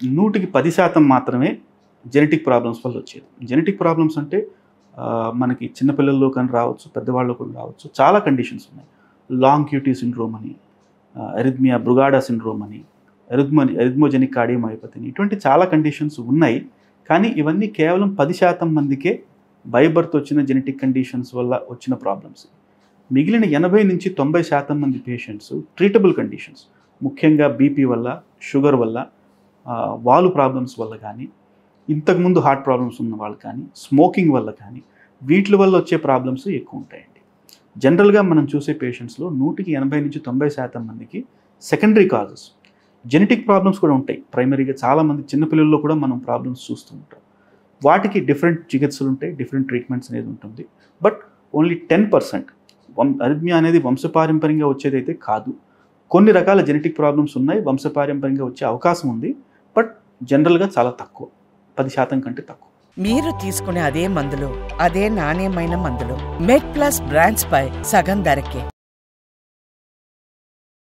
100కి 10% మాత్రమే genetic problems వల్ల వచ్చేది. జెనెటిక్ ప్రాబ్లమ్స్ అంటే మనకి చిన్నపిల్లల్లో కానీ రావచ్చు, పెద్దవాళ్ళు కూడా రావచ్చు. చాలా కండిషన్స్ ఉన్నాయి. లాంగ్ క్యూటీ సిండ్రోమ్ అని, ఎరిథ్మియా బ్రుగాడా సిండ్రోమ్ అని, ఎరిథ్మోజెనిక్ కార్డియోమయోపతి అని, ఇటువంటి చాలా కండిషన్స్ ఉన్నాయి. కానీ ఇవన్నీ కేవలం 10% మందికే బై బర్త్ వచ్చిన జెనెటిక్ కండిషన్స్ వల్ల వచ్చిన ప్రాబ్లమ్స్. మిగిలిన 80 నుంచి 90% మంది పేషెంట్స్ ట్రీటబుల్ కండిషన్స్, ముఖ్యంగా బీపీ వల్ల, షుగర్ వల్ల, వాలు ప్రాబ్లమ్స్ వల్ల కానీ, ఇంతకుముందు హార్ట్ ప్రాబ్లమ్స్ ఉన్న వాళ్ళు కానీ, స్మోకింగ్ వల్ల కానీ, వీటి వల్ల వచ్చే ప్రాబ్లమ్స్ ఎక్కువ ఉంటాయండి. జనరల్గా మనం చూసే పేషెంట్స్లో 100కి 80 నుంచి 90% మందికి సెకండరీ కాజెస్ జెనెటిక్ ప్రాబ్లమ్స్ కూడా ఉంటాయి. ప్రైమరీగా చాలామంది చిన్నపిల్లల్లో కూడా మనం ప్రాబ్లమ్స్ చూస్తూ ఉంటాం. వాటికి డిఫరెంట్ చికిత్సలు ఉంటాయి, డిఫరెంట్ ట్రీట్మెంట్స్ అనేది ఉంటుంది. బట్ ఓన్లీ 10% అరిథ్మియా అనేది వంశపారంపర్యంగా వచ్చేదైతే కాదు. కొన్ని రకాల జెనెటిక్ ప్రాబ్లమ్స్ ఉన్నాయి, వంశపారంపర్యంగా వచ్చే అవకాశం ఉంది. బట్ జనరల్గా చాలా తక్కువ, 10% కంటే తక్కువ. మీరు తీసుకునే అదే మందులు, అదే నాణ్యమైన మందులు మెడ్ ప్లస్ బ్రాండ్స్ పై సగం ధరకే.